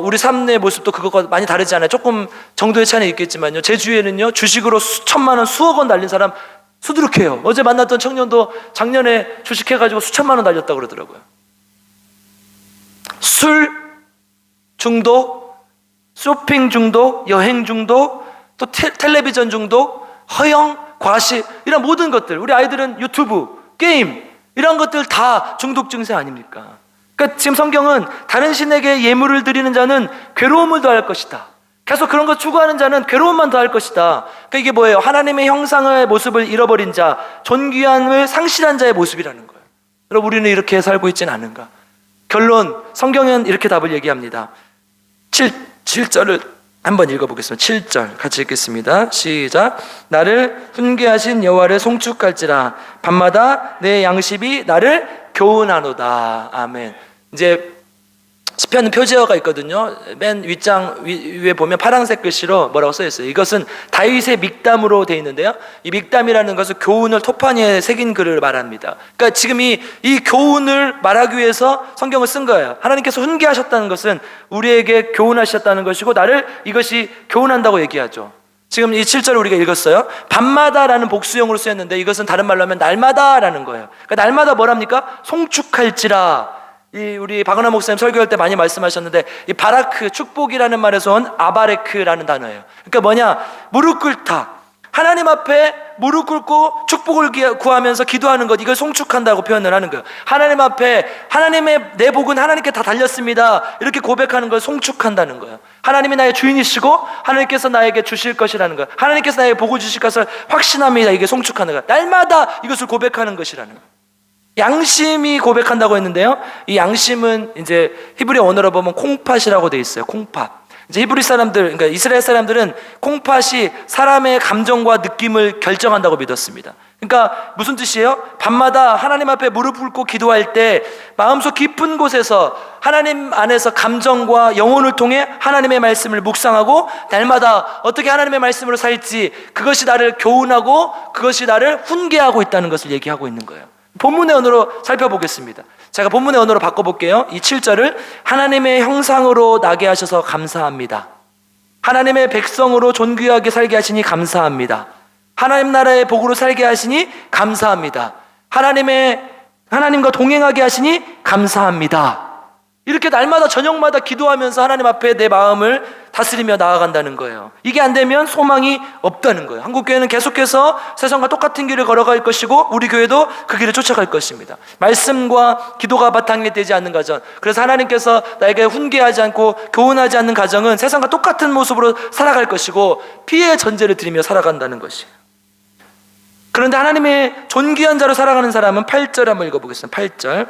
Speaker 1: 우리 삶의 모습도 그것과 많이 다르지 않아요. 조금 정도의 차이는 있겠지만요, 제 주위에는요, 주식으로 수천만 원, 수억 원 날린 사람 수두룩해요. 어제 만났던 청년도 작년에 주식해가지고 수천만 원 날렸다고 그러더라고요. 술 중독, 쇼핑 중독, 여행 중독, 또 텔레비전 중독, 허영, 과식, 이런 모든 것들, 우리 아이들은 유튜브, 게임, 이런 것들 다 중독 증세 아닙니까? 그러니까 지금 성경은 다른 신에게 예물을 드리는 자는 괴로움을 더할 것이다, 계속 그런 거 추구하는 자는 괴로움만 더할 것이다. 그러니까 이게 뭐예요? 하나님의 형상의 모습을 잃어버린 자, 존귀함을 상실한 자의 모습이라는 거예요. 여러분, 우리는 이렇게 살고 있지는 않은가? 결론, 성경은 이렇게 답을 얘기합니다. 7절을 한번 읽어보겠습니다. 7절 같이 읽겠습니다. 시작. 나를 훈계하신 여호와를 송축할지라, 밤마다 내 양심이 나를 교훈하노다. 아멘. 이제 시편 표제어가 있거든요. 맨 윗장 위에 보면 파란색 글씨로 뭐라고 써 있어요. 이것은 다윗의 믹담으로 되어 있는데요, 이 믹담이라는 것은 교훈을 토판위에 새긴 글을 말합니다. 그러니까 지금 이 교훈을 말하기 위해서 성경을 쓴 거예요. 하나님께서 훈계하셨다는 것은 우리에게 교훈하셨다는 것이고, 나를 이것이 교훈한다고 얘기하죠. 지금 이 7절을 우리가 읽었어요. 밤마다라는 복수형으로 쓰였는데 이것은 다른 말로 하면 날마다라는 거예요. 그러니까 날마다 뭐랍니까? 송축할지라. 우리 박은하 목사님 설교할 때 많이 말씀하셨는데, 이 바라크, 축복이라는 말에서 온 아바레크라는 단어예요. 그러니까 뭐냐? 무릎 꿇다. 하나님 앞에 무릎 꿇고 축복을 구하면서 기도하는 것, 이걸 송축한다고 표현을 하는 거예요. 하나님 앞에, 하나님의 내 복은 하나님께 다 달렸습니다, 이렇게 고백하는 걸 송축한다는 거예요. 하나님이 나의 주인이시고 하나님께서 나에게 주실 것이라는 거예요. 하나님께서 나에게 복을 주실 것을 확신합니다, 이게 송축하는 거예요. 날마다 이것을 고백하는 것이라는 거예요. 양심이 고백한다고 했는데요, 이 양심은 이제 히브리 언어로 보면 콩팥이라고 돼 있어요. 콩팥. 이제 히브리 사람들, 그러니까 이스라엘 사람들은 콩팥이 사람의 감정과 느낌을 결정한다고 믿었습니다. 그러니까 무슨 뜻이에요? 밤마다 하나님 앞에 무릎 꿇고 기도할 때 마음속 깊은 곳에서 하나님 안에서 감정과 영혼을 통해 하나님의 말씀을 묵상하고, 날마다 어떻게 하나님의 말씀으로 살지, 그것이 나를 교훈하고 그것이 나를 훈계하고 있다는 것을 얘기하고 있는 거예요. 본문의 언어로 살펴보겠습니다. 제가 본문의 언어로 바꿔볼게요. 이 7절을 하나님의 형상으로 나게 하셔서 감사합니다. 하나님의 백성으로 존귀하게 살게 하시니 감사합니다. 하나님 나라의 복으로 살게 하시니 감사합니다. 하나님과 동행하게 하시니 감사합니다. 이렇게 날마다 저녁마다 기도하면서 하나님 앞에 내 마음을 다스리며 나아간다는 거예요. 이게 안 되면 소망이 없다는 거예요. 한국교회는 계속해서 세상과 똑같은 길을 걸어갈 것이고, 우리 교회도 그 길을 쫓아갈 것입니다. 말씀과 기도가 바탕이 되지 않는 가정, 그래서 하나님께서 나에게 훈계하지 않고 교훈하지 않는 가정은 세상과 똑같은 모습으로 살아갈 것이고, 피해의 전제를 드리며 살아간다는 것이에요. 그런데 하나님의 존귀한 자로 살아가는 사람은 8절 한번 읽어보겠습니다. 8절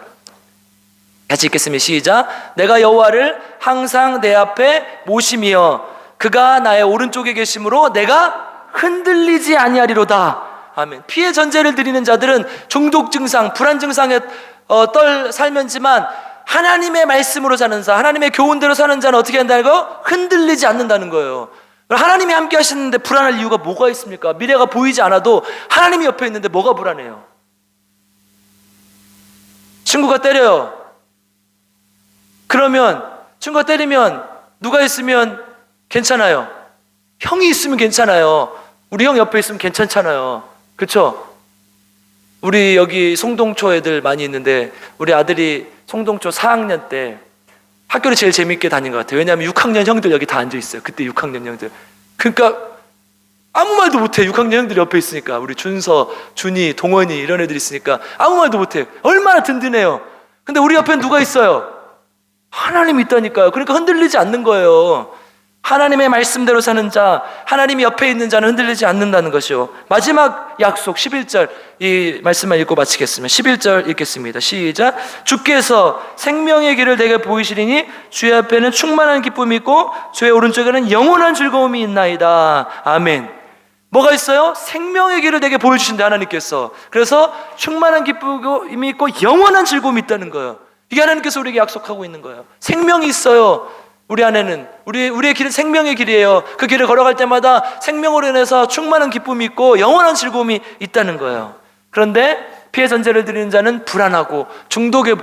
Speaker 1: 같이 읽겠습니다. 시작. 내가 여호와를 항상 내 앞에 모심이여 그가 나의 오른쪽에 계심으로 내가 흔들리지 아니하리로다. 아멘. 피해 전제를 드리는 자들은 중독 증상, 불안 증상에 살면지만, 하나님의 말씀으로 사는 자, 하나님의 교훈대로 사는 자는 어떻게 한다는 거? 흔들리지 않는다는 거예요. 하나님이 함께 하시는데 불안할 이유가 뭐가 있습니까? 미래가 보이지 않아도 하나님이 옆에 있는데 뭐가 불안해요? 친구가 때려요. 그러면 친구가 때리면 누가 있으면 괜찮아요? 형이 있으면 괜찮아요. 우리 형 옆에 있으면 괜찮잖아요. 그렇죠? 우리 여기 송동초 애들 많이 있는데 우리 아들이 송동초 4학년 때 학교를 제일 재밌게 다닌 것 같아요. 왜냐하면 6학년 형들 여기 다 앉아 있어요. 그때 6학년 형들. 그러니까 아무 말도 못해. 6학년 형들이 옆에 있으니까. 우리 준서, 준이, 동원이 이런 애들 있으니까 아무 말도 못해. 얼마나 든든해요. 근데 우리 옆엔 누가 있어요? 하나님이 있다니까요. 그러니까 흔들리지 않는 거예요. 하나님의 말씀대로 사는 자, 하나님이 옆에 있는 자는 흔들리지 않는다는 것이요. 마지막 약속 11절, 이 말씀만 읽고 마치겠습니다. 11절 읽겠습니다. 시작. 주께서 생명의 길을 내게 보이시리니 주의 앞에는 충만한 기쁨이 있고 주의 오른쪽에는 영원한 즐거움이 있나이다. 아멘. 뭐가 있어요? 생명의 길을 내게 보여주신다, 하나님께서. 그래서 충만한 기쁨이 있고 영원한 즐거움이 있다는 거예요. 이게 하나님께서 우리에게 약속하고 있는 거예요. 생명이 있어요. 우리 안에는 우리의 길은 생명의 길이에요. 그 길을 걸어갈 때마다 생명으로 인해서 충만한 기쁨이 있고 영원한 즐거움이 있다는 거예요. 그런데 피해 전제를 드리는 자는 불안하고 중독에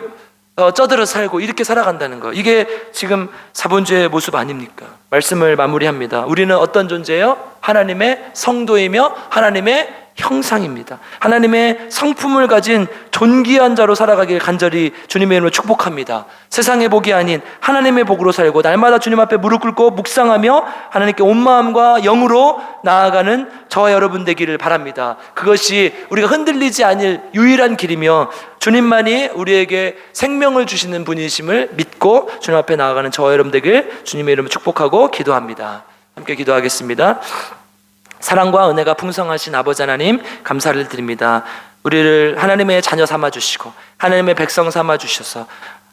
Speaker 1: 쩌들어 살고 이렇게 살아간다는 거. 이게 지금 사본주의 모습 아닙니까? 말씀을 마무리합니다. 우리는 어떤 존재예요? 하나님의 성도이며 하나님의 형상입니다. 하나님의 성품을 가진 존귀한 자로 살아가길 간절히 주님의 이름으로 축복합니다. 세상의 복이 아닌 하나님의 복으로 살고 날마다 주님 앞에 무릎 꿇고 묵상하며 하나님께 온 마음과 영으로 나아가는 저와 여러분 되기를 바랍니다. 그것이 우리가 흔들리지 않을 유일한 길이며 주님만이 우리에게 생명을 주시는 분이심을 믿고 주님 앞에 나아가는 저와 여러분 되길 주님의 이름으로 축복하고 기도합니다. 함께 기도하겠습니다. 사랑과 은혜가 풍성하신 아버지 하나님, 감사를 드립니다. 우리를 하나님의 자녀 삼아주시고 하나님의 백성 삼아주셔서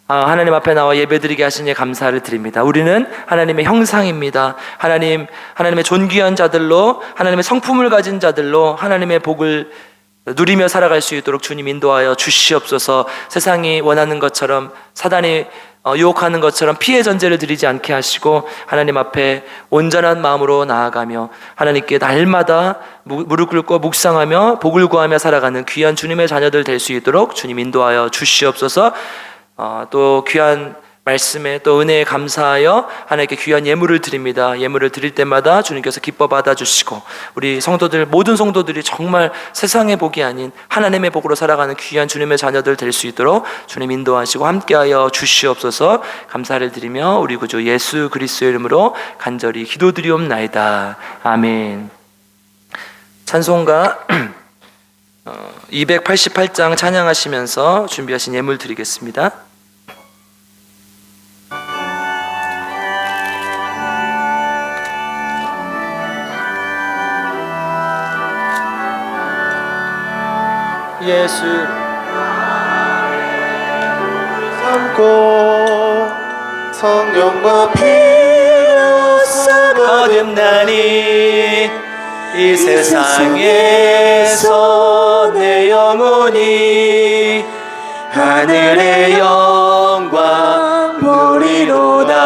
Speaker 1: 하나님 앞에 나와 예배드리게 하시니 감사를 드립니다. 우리는 하나님의 형상입니다. 하나님의 존귀한 자들로, 하나님의 성품을 가진 자들로 하나님의 복을 누리며 살아갈 수 있도록 주님 인도하여 주시옵소서. 세상이 원하는 것처럼, 사단이 유혹하는 것처럼 피해 전제를 드리지 않게 하시고 하나님 앞에 온전한 마음으로 나아가며 하나님께 날마다 무릎 꿇고 묵상하며 복을 구하며 살아가는 귀한 주님의 자녀들 될 수 있도록 주님 인도하여 주시옵소서. 또 귀한 말씀에 또 은혜에 감사하여 하나님께 귀한 예물을 드립니다. 예물을 드릴 때마다 주님께서 기뻐 받아주시고 우리 성도들, 모든 성도들이 정말 세상의 복이 아닌 하나님의 복으로 살아가는 귀한 주님의 자녀들 될 수 있도록 주님 인도하시고 함께하여 주시옵소서. 감사를 드리며 우리 구주 예수 그리스도의 이름으로 간절히 기도드리옵나이다. 아멘. 찬송가 288장 찬양하시면서 준비하신 예물 드리겠습니다. 예수
Speaker 2: 삼고 성령과 피로
Speaker 1: 거듭나니 이 세상에서 내 영혼이 하늘의 영광 보리로다.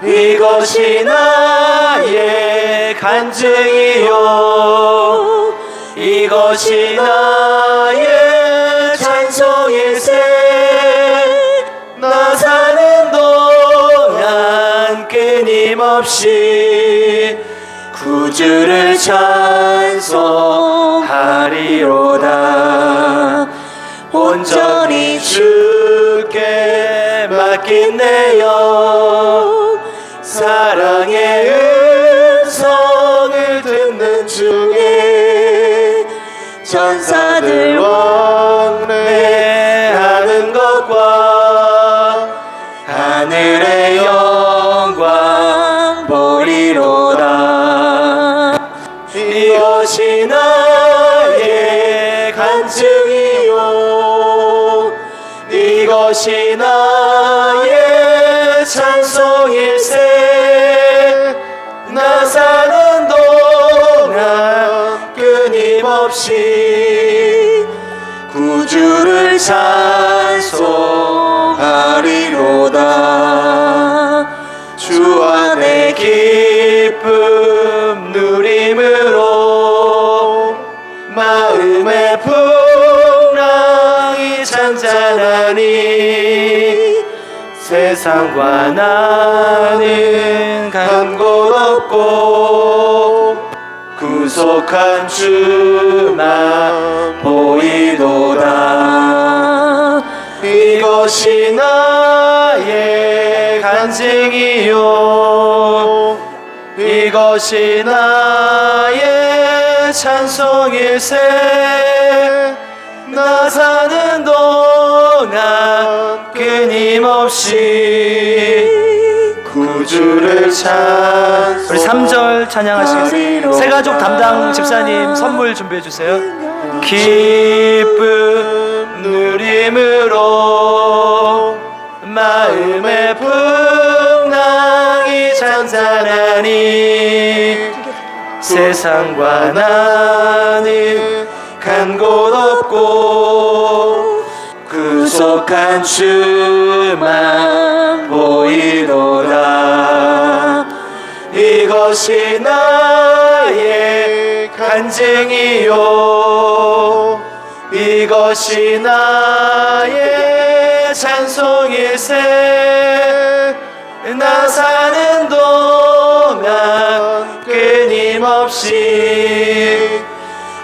Speaker 1: 이것이 나의 간증이요 이것이 나의 찬송일세. 나 사는 동안 끊임없이 구주를 찬송하리로다. 온전히 주께 맡긴 내 영 사랑의 음성을 듣는 중에 천사들 왕래하는 것과 하늘의 영광 보리로다. 이것이 나의 간증이요 이것이 나의 찬송일세. 나 사는 동안 끊임없이 구주를 찬송하리로다. 주 안에 기쁨 누림으로 마음의 풍랑이 잔잔하니 세상과 나는
Speaker 2: 간 곳 없고 구속한 주만 보이도다. 이것이 나의 간증이요 이것이 나의 찬송일세. 나 사는 동안 끊임없이 구주를 찬송.
Speaker 1: 우리 3절 찬양하시겠습니다. 새가족 담당 집사님 선물 준비해 주세요. 기쁨 누림으로 마음의 풍랑이 잔잔하니 세상과 나는 간 곳 없고 구속한 주만 보이도다. 이것이 나의 간증이요 이것이 나의 찬송일세. 나 사는 동안 끊임없이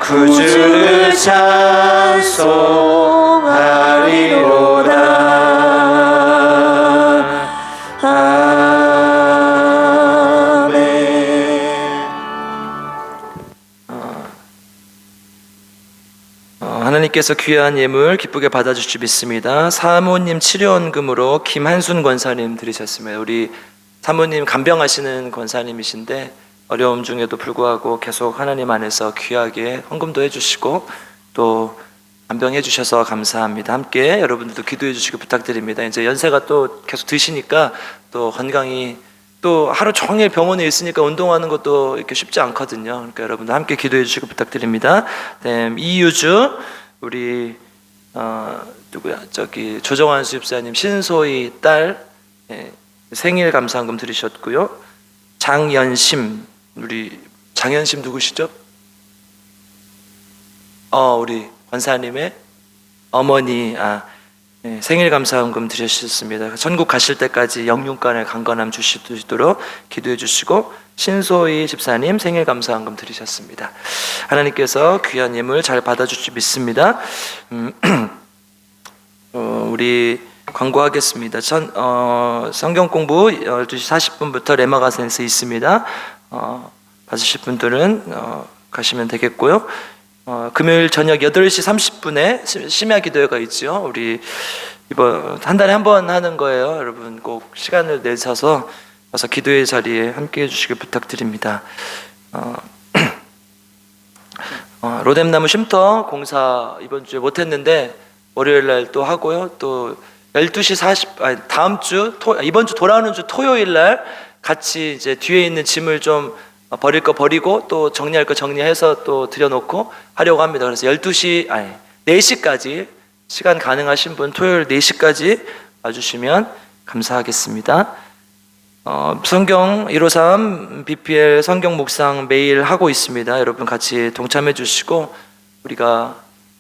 Speaker 1: 구주를 찬송하리로다. 하나님께서 귀한 예물 기쁘게 받아주시 믿습니다. 사모님 치료원금으로 김한순 권사님 드리셨습니다. 우리 사모님 간병하시는 권사님이신데 어려움 중에도 불구하고 계속 하나님 안에서 귀하게 헌금도 해주시고 또 간병해 주셔서 감사합니다. 함께 여러분들도 기도해 주시고 부탁드립니다. 이제 연세가 또 계속 드시니까 또 건강이 또 하루 종일 병원에 있으니까 운동하는 것도 이렇게 쉽지 않거든요. 그러니까 여러분들 함께 기도해 주시고 부탁드립니다. 이유주 우리 누구야 저기 조정환 수집사님 신소희 딸 생일 감사한금 드리셨고요. 장연심 우리 장연심 누구시죠? 우리 권사님의 어머니 생일 감사헌금 드리셨습니다. 천국 가실 때까지 영육간의 강건함 주시도록 기도해 주시고 신소희 집사님 생일 감사헌금 드리셨습니다. 하나님께서 귀한 예물 잘 받아주시 믿습니다. 우리 광고하겠습니다. 성경 공부 12시 40분부터 레마가센스 있습니다. 받으실 분들은 가시면 되겠고요. 금요일 저녁 8시 30분에 심야 기도회가 있죠. 우리 이번 한 달에 한 번 하는 거예요. 여러분 꼭 시간을 내셔서 와서 기도의 자리에 함께 해주시길 부탁드립니다. 로뎀나무 쉼터 공사 이번 주에 못했는데 월요일 날 또 하고요. 또 12시 40 다음 주 이번 주 돌아오는 주 토요일 날 같이 이제 뒤에 있는 짐을 좀 버릴 거 버리고 또 정리할 거 정리해서 또 들여놓고 하려고 합니다. 그래서 4시까지 시간 가능하신 분 토요일 4시까지 와주시면 감사하겠습니다. 성경 153 BPL 성경 묵상 매일 하고 있습니다. 여러분 같이 동참해 주시고 우리가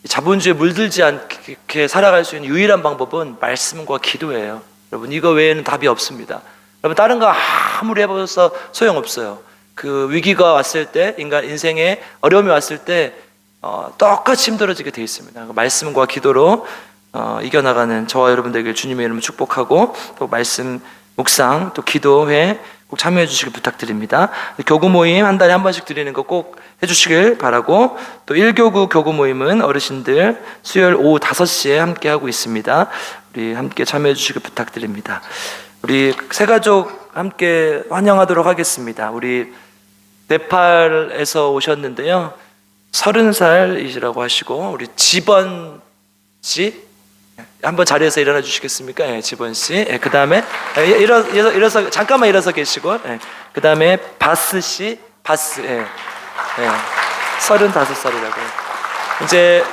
Speaker 1: 자본주의에 물들지 않게 살아갈 수 있는 유일한 방법은 말씀과 기도예요. 여러분 이거 외에는 답이 없습니다. 여러분 다른 거 아무리 해봐서 소용없어요. 그 위기가 왔을 때 인생에 어려움이 왔을 때 똑같이 힘들어지게 되어 있습니다. 말씀과 기도로 이겨나가는 저와 여러분들에게 주님의 이름을 축복하고 또 말씀 묵상 또 기도회 꼭 참여해 주시길 부탁드립니다. 교구 모임 한 달에 한 번씩 드리는 거 꼭 해주시길 바라고 또 1교구 교구 모임은 어르신들 수요일 오후 5시에 함께 하고 있습니다. 우리 함께 참여해 주시길 부탁드립니다. 우리 새가족 함께 환영하도록 하겠습니다. 우리 네팔에서 오셨는데요. 30살이시라고 하시고 우리 지번 씨 한번 자리에서 일어나 주시겠습니까? 예, 지번 씨. 예, 그 다음에 일어서 잠깐만 일어서 계시고. 예, 그 다음에 바스 씨, 바스. 예, 35살이라고. 이제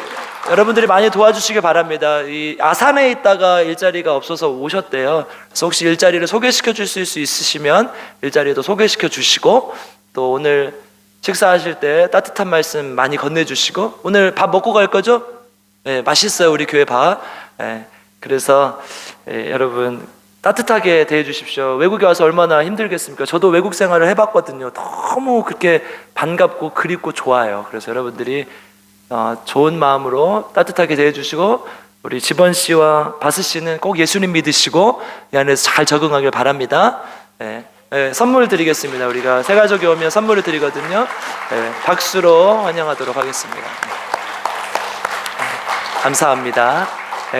Speaker 1: 여러분들이 많이 도와주시길 바랍니다. 이 아산에 있다가 일자리가 없어서 오셨대요. 그래서 혹시 일자리를 소개시켜 주실 수 있으시면 일자리도 소개시켜 주시고 또 오늘 식사하실 때 따뜻한 말씀 많이 건네주시고 오늘 밥 먹고 갈 거죠? 네, 맛있어요 우리 교회 밥. 네, 그래서 여러분 따뜻하게 대해 주십시오. 외국에 와서 얼마나 힘들겠습니까? 저도 외국 생활을 해봤거든요. 너무 그렇게 반갑고 그립고 좋아요. 그래서 여러분들이 좋은 마음으로 따뜻하게 대해 주시고, 우리 지번 씨와 바스 씨는 꼭 예수님 믿으시고 이 안에서 잘 적응하길 바랍니다. 선물 드리겠습니다. 우리가 새 가족이 오면 선물을 드리거든요. 박수로 환영하도록 하겠습니다. 감사합니다.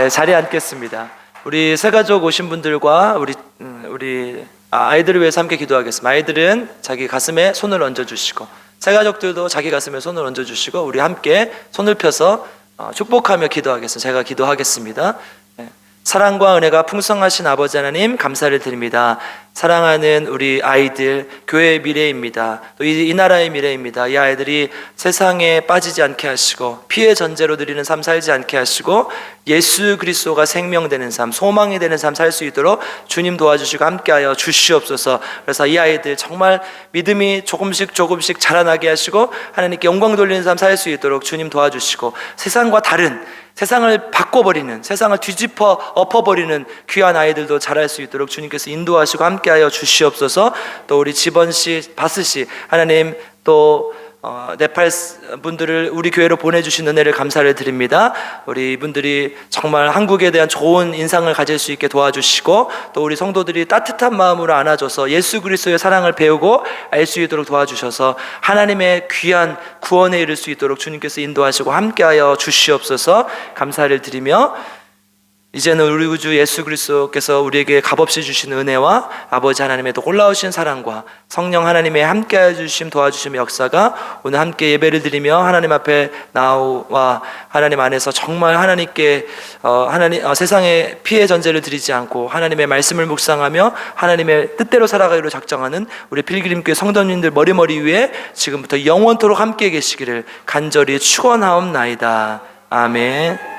Speaker 1: 자리에 앉겠습니다. 우리 새 가족 오신 분들과 우리 아이들을 위해서 함께 기도하겠습니다. 아이들은 자기 가슴에 손을 얹어주시고, 새 가족들도 자기 가슴에 손을 얹어주시고, 우리 함께 손을 펴서 축복하며 기도하겠습니다. 제가 기도하겠습니다. 사랑과 은혜가 풍성하신 아버지 하나님, 감사를 드립니다. 사랑하는 우리 아이들, 교회의 미래입니다. 또 이 나라의 미래입니다. 이 아이들이 세상에 빠지지 않게 하시고 피해 전제로 드리는 삶 살지 않게 하시고 예수 그리스도가 생명되는 삶, 소망이 되는 삶 살 수 있도록 주님 도와주시고 함께하여 주시옵소서. 그래서 이 아이들 정말 믿음이 조금씩 자라나게 하시고 하나님께 영광 돌리는 삶 살 수 있도록 주님 도와주시고, 세상과 다른, 세상을 바꿔버리는, 세상을 뒤집어 엎어버리는 귀한 아이들도 자랄 수 있도록 주님께서 인도하시고 함께하여 주시옵소서. 또 우리 지번 씨, 바스 씨, 하나님 또 네팔 분들을 우리 교회로 보내주신 은혜를 감사를 드립니다. 우리 이분들이 정말 한국에 대한 좋은 인상을 가질 수 있게 도와주시고, 또 우리 성도들이 따뜻한 마음으로 안아줘서 예수 그리스도의 사랑을 배우고 알 수 있도록 도와주셔서 하나님의 귀한 구원에 이를 수 있도록 주님께서 인도하시고 함께하여 주시옵소서. 감사를 드리며, 이제는 우리 구주 예수 그리스도께서 우리에게 값없이 주신 은혜와 아버지 하나님의 또 놀라우신 사랑과 성령 하나님의 함께하여 주심 도와주심의 역사가 오늘 함께 예배를 드리며 하나님 앞에 나와 하나님 안에서 정말 하나님께 세상에 피해 전제를 드리지 않고 하나님의 말씀을 묵상하며 하나님의 뜻대로 살아가기로 작정하는 우리 필그림교회 성도님들 머리머리 위에 지금부터 영원토록 함께 계시기를 간절히 축원하옵나이다. 아멘.